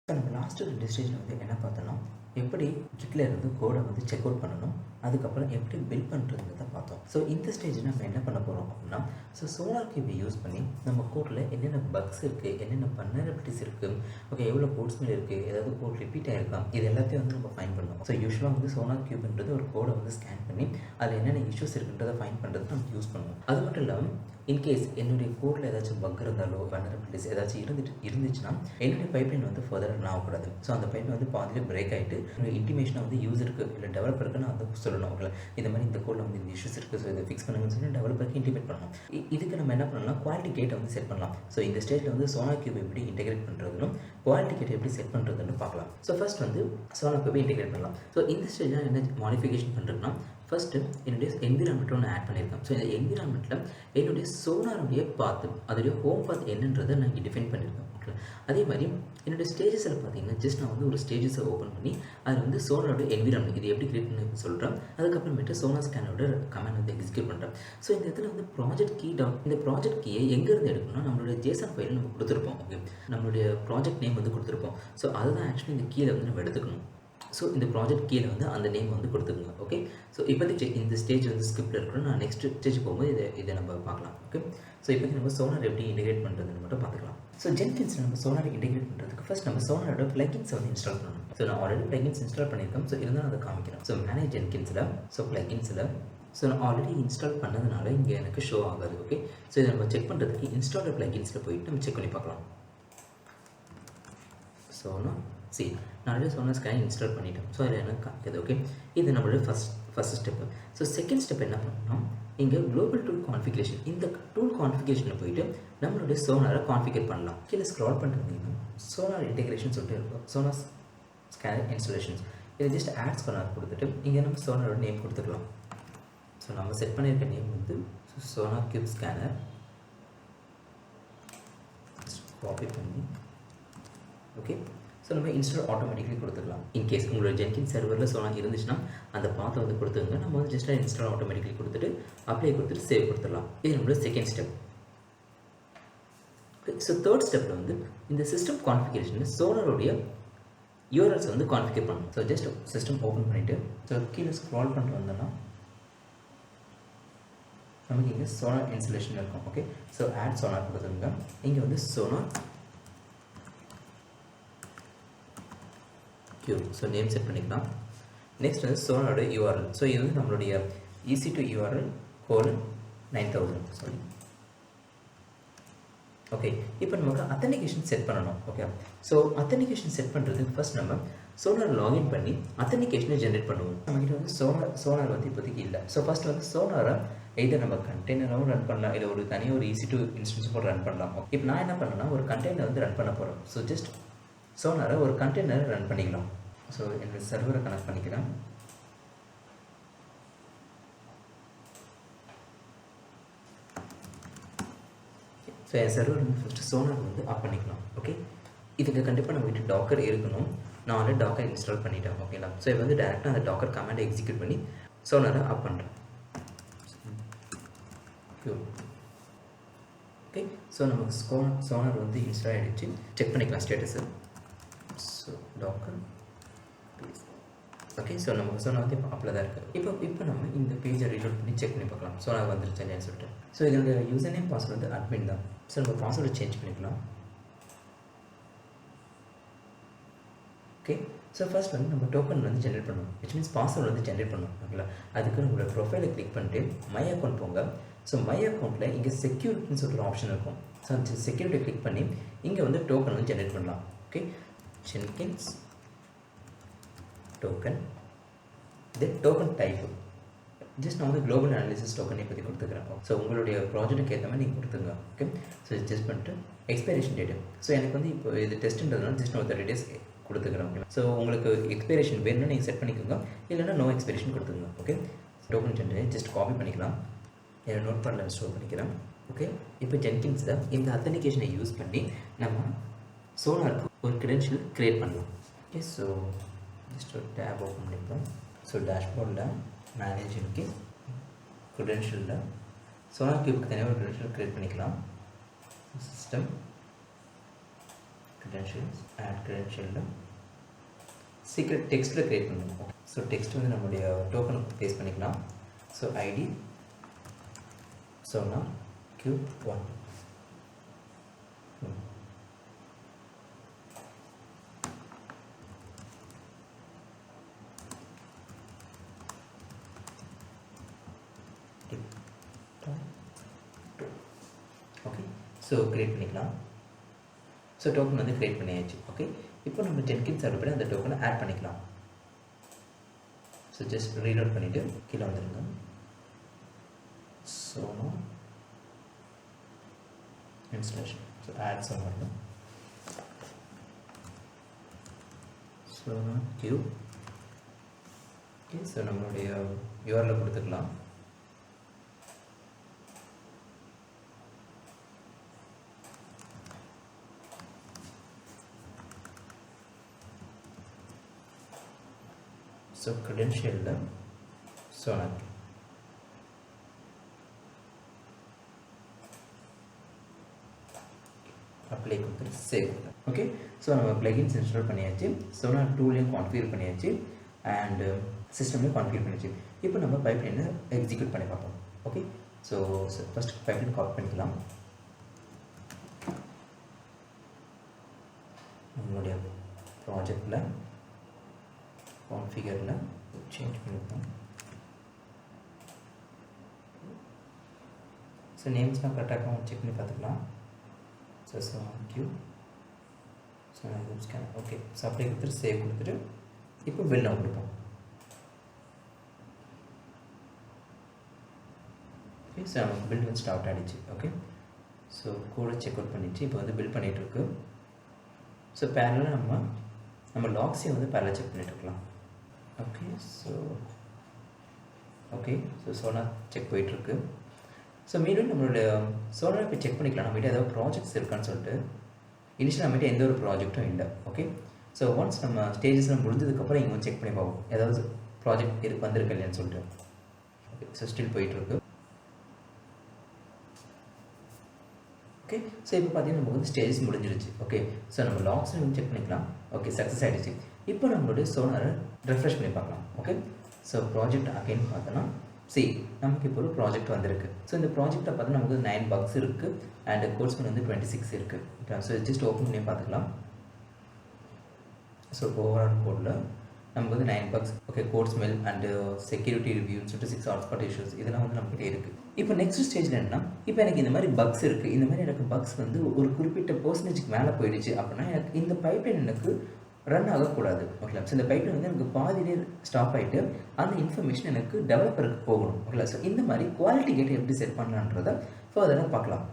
இப்போ நம்ம லாஸ்ட் 2 ஸ்டேஜில் வந்து என்ன பார்த்தோன்னா, எப்படி கிட்ல இருந்து கோடை வந்து செக் அவுட் பண்ணணும். அதுக்கப்புறம் எப்படி பில்ட் பண்ணுறதுங்கிறத பார்த்தோம். ஸோ இந்த ஸ்டேஜில் நம்ம என்ன பண்ண போகிறோம் அப்படின்னா, சோலார் கியூபை யூஸ் பண்ணி நம்ம கோடில் என்னென்ன பக்ஸ் இருக்குது, என்னென்ன வல்னரபிலிட்டிஸ் இருக்குது, ஓகே எவ்வளோ கோட்ஸ் மேல் இருக்குது, ஏதாவது கோட் ரிப்பீட் ஆகிருக்கா, இது எல்லாத்தையும் வந்து நம்ம ஃபைண்ட் பண்ணணும். ஸோ யூஸ்வலாக வந்து சோலார் கியூப்ன்றது ஒரு கோடை வந்து ஸ்கேன் பண்ணி அதில் என்னென்ன இஷ்யூஸ் இருக்குன்றதை ஃபைண்ட் பண்ணுறது நம்ம யூஸ் பண்ணுவோம். அது மட்டும் இல்லாமல் இன்கேஸ் என்னுடைய கோடில் ஏதாச்சும் பக் இருந்தாலோ வல்னரபிலிட்டிஸ் ஏதாச்சும் இருந்துச்சுன்னா என்னுடைய பைப்லைன் வந்து ஃபர்தராக ரன் ஆகக்கூடாது. ஸோ அந்த பைப்லைன் வந்து பாதிலே பிரேக் ஆகிட்டு இன்டிமேஷனாக வந்து யூஸருக்கு இல்லை டெவலப்பருக்கு நான் வந்து சொல்லணும். அவங்கள இந்த மாதிரி இந்த கோடில் வந்து இந்த இஷ்யூஸ் இருக்குது, ஸோ இதை ஃபிக்ஸ் பண்ணுங்கன்னு சொல்லி டெவலப்பருக்கு இன்டிமேட் பண்ணணும். இதுக்கு நம்ம என்ன பண்ணலாம், குவாலிட்டி கேட்டை வந்து செட் பண்ணலாம். ஸோ இந்த ஸ்டேஜில் வந்து சோலார் கியூப் எப்படி இன்டெகிரேட் பண்ணுறதுன்னு, குவாலிட்டி கேட்டை எப்படி செட் பண்ணுறதுன்னு பார்க்கலாம். ஸோ ஃபர்ஸ்ட் வந்து சோலார் கியூபை இன்டெகிரேட் பண்ணலாம். ஸோ இந்த ஸ்டேஜில் என்ன மாடிஃபிகேஷன் பண்ணுறதுன்னா, ஃபஸ்ட்டு என்னுடைய என்விரான்மெண்ட்டை ஒன்று ஆட் பண்ணியிருக்கேன். ஸோ இந்த என்விரான்மெண்ட்டில் என்னுடைய சோலாருடைய பாத்து, அதோடைய ஹோம் பாத் என்னன்றதை நான் இங்கே டிஃபைன் பண்ணியிருக்கேன். ஓகே, அதே மாதிரி என்னுடைய ஸ்டேஜஸில் பார்த்தீங்கன்னா ஜஸ்ட் நான் வந்து ஒரு ஸ்டேஜஸை ஓப்பன் பண்ணி அதில் வந்து சோலாரோட என்விரான்மெண்ட் இது எப்படி கிரியேட் பண்ணி சொல்கிறேன். அதுக்கப்புறமேட்டு சோலார் ஸ்கேனோட கமெண்ட் வந்து எக்ஸிக்யூட் பண்ணுறேன். ஸோ இந்த இடத்துல வந்து ப்ராஜெக்ட் கீ இந்த ப்ராஜெக்ட் கீயை எங்கேருந்து எடுக்கணும்னா நம்மளுடைய ஜேசன் ஃபைலில் நம்ம கொடுத்துருப்போம். ஓகே, நம்மளுடைய ப்ராஜெக்ட் நேம் வந்து கொடுத்துருப்போம். ஸோ அதுதான் ஆக்சுவலி இந்த கீழே வந்து நம்ம எடுத்துக்கணும். ஸோ இந்த ப்ராஜெக்ட் கீழே வந்து அந்த நேம் வந்து கொடுத்துருங்க. ஓகே, ஸோ இப்போதைக்கு இந்த ஸ்டேஜ் வந்து ஸ்கிரிப்டில் இருக்கணும். நான் நெக்ஸ்ட் ஸ்டேஜ் போகும்போது இதை நம்ம பார்க்கலாம். ஓகே, ஸோ இப்போதைக்கு நம்ம சோலார் எப்படி இன்டெகிரேட் பண்ணுறதுன்னு மட்டும் பார்த்துக்கலாம். ஸோ ஜென்கின்ஸில் நம்ம சோலார் இன்டெகிரேட் பண்ணுறதுக்கு ஃபஸ்ட் நம்ம சோலாரோட பிளகின்ஸை வந்து இன்ஸ்டால் பண்ணணும். ஸோ நான் ஆல்ரெடி பிளகின்ஸ் இன்ஸ்டால் பண்ணியிருக்கேன். ஸோ இருந்தாலும் அதை காமிக்கிறேன். ஸோ மேனேஜ் ஜென்கின்ஸில் பிளகின்ஸில் நான் ஆல்ரெடி இன்ஸ்டால் பண்ணதுனால இங்கே எனக்கு ஷோ ஆகாது. ஓகே, ஸோ இதை நம்ம செக் பண்ணுறதுக்கு இன்ஸ்டாலர் பிளகின்ஸில் போயிட்டு நம்ம செக் பண்ணி பார்க்கலாம். ஸோ நான் ஆல்ரெடி சோலார் ஸ்கேன் இன்ஸ்டால் பண்ணிட்டேன். ஸோ அதில் எனக்கு காமிக்குது. ஓகே, இது நம்மளோட first step. So second step என்ன பண்ணணும்னா, இங்கே குளோபல் டூல் கான்ஃபிகரேஷன், இந்த டூல் கான்ஃபிகரேஷனில் போயிட்டு நம்மளுடைய சோலாரை கான்ஃபிகர் பண்ணலாம். கீழே ஸ்க்ரால் பண்ணிட்டு சோலார் இன்டெகிரேஷன் சொல்லிட்டு இருக்கும், சோலார் ஸ்கேனர் இன்ஸ்டாலேஷன்ஸ். இதை ஜஸ்ட் ஆட் சோலார் கொடுத்துட்டு இங்கே நம்ம சோலாரோட நேம் கொடுத்துக்கலாம். ஸோ நம்ம செட் பண்ணியிருக்க நேம் வந்து சோலார் கியூப் ஸ்கேனர். காப்பி பண்ணி ஓகே, ஸோ நம்ம இன்ஸ்டால் ஆட்டோமேட்டிக்கலி கொடுத்துக்கலாம். இன்கேஸ் உங்களோட ஜென்கின் சர்வரில் சோலார் இருந்துச்சுன்னா அந்த பாத்தை வந்து கொடுத்துருங்க. நம்ம வந்து ஜஸ்ட்டாக இன்ஸ்டால் ஆட்டோமேட்டிக்கலி கொடுத்துட்டு அப்ளை கொடுத்துட்டு சேவ் கொடுத்துடலாம். இது நம்மளோட செகண்ட் ஸ்டெப். ஸோ தேர்ட் ஸ்டெப்பில் வந்து இந்த சிஸ்டம் கான்ஃபிகரேஷனில் சோலாரோடைய யூஆர்எல்ஸ் வந்து கான்ஃபிகர் பண்ணணும். ஸோ ஜஸ்ட் சிஸ்டம் ஓப்பன் பண்ணிவிட்டு ஸோ கீழே ஸ்க்ரால் பண்ணிட்டு வந்தோம்னா நமக்கு இங்கே சோலார் இன்ஸ்டலேஷன் இருக்கும். ஓகே, ஸோ ஆட் சோலார் கொடுத்துருங்க. இங்கே வந்து solar cube, so name set பண்ணிக்கலாம். நெக்ஸ்ட் வந்து சோலாரோட யூஆர்எல். ஸோ இது வந்து நம்மளுடைய EC2 URL :9000. சாரி. ஓகே, இப்போ நமக்கு அத்தன்டிகேஷன் செட் பண்ணணும். ஓகே, ஸோ அத்தன்டிகேஷன் செட் பண்ணுறதுக்கு ஃபர்ஸ்ட் நம்ம சோலார் லாகின் பண்ணி அத்தன்டிகேஷனை ஜென்ரேட் பண்ணுவோம். நம்மகிட்ட வந்து சோலார் வந்து இப்போதைக்கு இல்லை. ஸோ ஃபர்ஸ்ட் வந்து சோலாரை இதை நம்ம கண்டெய்னராகவும் ரன் பண்ணலாம், இல்லை ஒரு தனியாக ஒரு EC2 இன்ஸ்டன்ஸ் போட்டு ரன் பண்ணலாம். இப்போ நான் என்ன பண்ணேன்னா ஒரு கண்டெய்னர் வந்து ரன் பண்ண போகிறோம். ஸோ ஜஸ்ட் சோலாரை ஒரு கண்டெய்னர் ரன் பண்ணிக்கலாம். ஸோ என்னோட சர்வரை கனெக்ட் பண்ணிக்கிறேன். ஸோ என் சர்வர் வந்து ஃபஸ்ட்டு சோலார் வந்து அப் பண்ணிக்கலாம். ஓகே, இதுக்கு கண்டிப்பாக நம்ம வீட்டு டாக்கர் இருக்கணும். நான் ஆல்ரெடி டாக்கர் இன்ஸ்டால் பண்ணிட்டேன். ஓகேங்களா, ஸோ இப்போ வந்து டேரெக்டாக அந்த டாக்கர் கமாண்டை எக்ஸிக்யூட் பண்ணி சோலாரை அப் பண்ணுறேன். ஓகே, ஸோ நமக்கு சோலார் வந்து இன்ஸ்டால் ஆகிடுச்சு. செக் பண்ணிக்கலாம் status. So docker please. Okay, so நமக்கு சோலார் வந்து இப்போ அப்பில் தான் இருக்குது. இப்போ நம்ம இந்த பேஜை ரீலோட் பண்ணி செக் பண்ணி பார்க்கலாம் சோலார் வந்துருச்சு இல்லையான்னு சொல்லிட்டு. ஸோ இதோட யூசர் நேம் பாஸ்வேர்டு வந்து அட்மின் தான். ஸோ நம்ம பாஸ்வேர்டு சேஞ்ச் பண்ணிக்கலாம். ஓகே, ஸோ ஃபர்ஸ்ட் வந்து நம்ம டோக்கன் வந்து ஜென்ரேட் பண்ணணும், விச் மீன்ஸ் பாஸ்வேர்டு வந்து ஜென்ரேட் பண்ணணும். ஓகேங்களா, அதுக்கு உங்களோட ப்ரொஃபைலை கிளிக் பண்ணிட்டு மை அக்கௌண்ட் போங்க. ஸோ மை அக்கௌண்ட்டில் இங்கே செக்யூரிட்டின்னு சொல்லிட்டு ஒரு ஆப்ஷன் இருக்கும். ஸோ அந்த செக்யூரிட்டி கிளிக் பண்ணி இங்கே வந்து டோக்கன் வந்து ஜென்ரேட் பண்ணலாம். ஓகே, ஜென்கின்ஸ் டோக்கன், இது டோக்கன் டைப்பு ஜஸ்ட் நான் வந்து குளோபல் அனாலிசிஸ் டோக்கனை பற்றி கொடுத்துக்கிறேன். ஸோ உங்களுடைய ப்ராஜெக்ட்டுக்கு ஏற்ற மாதிரி நீங்கள் கொடுத்துங்க. ஓகே, ஸோ ஜஸ்ட் பண்ணிட்டு எக்ஸ்பைரேஷன் டேட்டு. ஸோ எனக்கு வந்து இப்போ இது டெஸ்ட்டுன்றதுனால ஜஸ்ட் ஒரு 30 days கொடுத்துக்கிறேன். ஓகே, ஸோ உங்களுக்கு எக்ஸ்பைரேஷன் வேணும்னா நீங்கள் செட் பண்ணிக்கோங்க, இல்லைன்னா நோ எக்ஸ்பைரேஷன் கொடுத்துங்க. Okay, token generate just copy பண்ணிக்கலாம், என்னோட நோட் பேடில் ஸ்டோர் பண்ணிக்கிறேன். ஓகே, இப்போ ஜென்கின்ஸில் இந்த அத்தன்டிகேஷனை யூஸ் பண்ணி நம்ம சோலாருக்கு ஒரு கிரெடென்ஷியல் க்ரியேட் பண்ணலாம். ஓகே, ஸோ ஜஸ்ட் ஒரு டேப் ஓப்பன் பண்ணிக்கலாம். ஸோ டேஷ்போர்டில் மேனேஜருக்கு க்ரெடென்ஷியலில் சோலார் கியூப்க்கு தனியாக ஒரு க்ரெடென்ஷியல் க்ரியேட் பண்ணிக்கலாம். System credentials, add credential, secret text create பண்ணணும். ஸோ டெக்ஸ்ட் வந்து நம்மளுடைய டோக்கனுக்கு பேஸ்ட் பண்ணிக்கலாம். So ID sonar q1. Okay, so create பண்ணிக்கலாம். ஸோ டோக்கன் வந்து கிரியேட் பண்ணியாச்சு. ஓகே, இப்போ நம்ம ஜென்கின்ஸ் சர்வர்படி அந்த டோக்கனை ஆட் பண்ணிக்கலாம். ஸோ ஜஸ்ட் ரீலோட் பண்ணிவிட்டு கீழே வந்துடுங்க. sonar installation. So add sonar sonar q. Okay, so நம்மளுடைய யூஆர்எல் கொடுத்துக்கலாம். So credential sonar. அப்ளை கொடுத்து சேவ். ஓகே, ஸோ நம்ம பிளகின்ஸ் இன்ஸ்டால் பண்ணியாச்சு. sonar டூலையும் கான்ஃபிகர் பண்ணியாச்சு அண்ட் சிஸ்டம்லையும் கான்ஃபிகர் பண்ணியாச்சு. இப்போ நம்ம பைப்லைனை எக்ஸிக்யூட் பண்ணி பார்ப்போம். Okay, so first pipeline copy பண்ணிக்கலாம். நம்மளுடைய ப்ராஜெக்டில் கான்ஃபிகரில் சேஞ்ச் பண்ணிப்போம். ஸோ நேம்ஸ்லாம் கரெக்டாக செக் பண்ணி பார்த்துக்கலாம். So q so scan. Okay, so அப்படியே கொடுத்துட்டு சேவ் கொடுத்துட்டு இப்போ பில் நம்ம கொடுப்போம். ஓகே, ஸோ நமக்கு பில் வந்து ஸ்டார்ட் ஆகிடுச்சு. ஓகே, ஸோ கோடை செக் அவுட் பண்ணிச்சு. இப்போ வந்து பில் பண்ணிகிட்ருக்கு. ஸோ பேரலாக நம்ம லாக்ஸையும் வந்து பேரலாக செக் பண்ணிகிட்ருக்கலாம். ஓகே, ஸோ sonar செக் போயிட்டுருக்கு. ஸோ மீண்டும் நம்மளுடைய sonar இப்போ செக் பண்ணிக்கலாம். நம்மகிட்ட ஏதாவது ப்ராஜெக்ட்ஸ் இருக்கான்னு சொல்லிட்டு. இனிஷியல் நம்மகிட்ட எந்த ஒரு ப்ராஜெக்ட்டும் இல்லை. ஓகே, ஸோ ஒன்ஸ் நம்ம ஸ்டேஜஸ்லாம் முடிஞ்சதுக்கப்புறம் இங்கே வந்து செக் பண்ணி பார்ப்போம் ஏதாவது ப்ராஜெக்ட் வந்திருக்கு இல்லையான்னு சொல்லிட்டு. ஓகே, ஸோ ஸ்டில் போயிட்டுருக்கு. ஓகே, ஸோ இப்போ பார்த்தீங்கன்னா நமக்கு வந்து ஸ்டேஜஸ் முடிஞ்சிருச்சு. ஓகே, ஸோ நம்ம லாக்ஸ் வந்து செக் பண்ணிக்கலாம். ஓகே, சக்ஸஸ் ஆகிடுச்சு. இப்போ நம்மளுடைய sonar ரெஃப்ரெஷ் பண்ணி பார்க்கலாம். ஓகே, ஸோ ப்ராஜெக்ட் அகைன் பார்த்தோன்னா நமக்கு இப்போ ஒரு ப்ராஜெக்ட் வந்திருக்கு. ஸோ இந்த ப்ராஜெக்டை பார்த்தா நமக்கு 9 bugs இருக்குது அண்ட் கோர்ஸ்மென் வந்து 26 இருக்குது. ஓகே, ஸோ ஜஸ்ட் ஓப்பன் பண்ணி பார்த்துக்கலாம். ஸோ ஓவரால் கோடில் நமக்கு வந்து 9 bugs. Okay, code smell and security ரிவ்யூன்னு சொல்லிட்டு 6 ஹாட்ஸ்பாட் இஷ்யூஸ் இதெல்லாம் வந்து நம்மகிட்ட இருக்குது. இப்போ நெக்ஸ்ட் ஸ்டேஜில் என்னன்னா, இப்போ எனக்கு இந்த மாதிரி பக்ஸ் இருக்குது. இந்த மாதிரி எனக்கு பக்ஸ் வந்து ஒரு குறிப்பிட்ட பர்சன்டேஜ்க்கு மேலே போயிடுச்சு அப்படின்னா எனக்கு இந்த பைப்லைன் எனக்கு ரன் ஆகக்கூடாது. ஓகேங்களா, ஸோ இந்த பைப்லைன் வந்து எனக்கு பாதியிலே ஸ்டாப் ஆகிட்டு அந்த இன்ஃபர்மேஷன் எனக்கு டெவலப்பருக்கு போகணும். ஓகேங்களா, ஸோ இந்த மாதிரி குவாலிட்டி கேட்டை எப்படி செட் பண்ணலான்றதை ஃபர்தராக பார்க்கலாம்.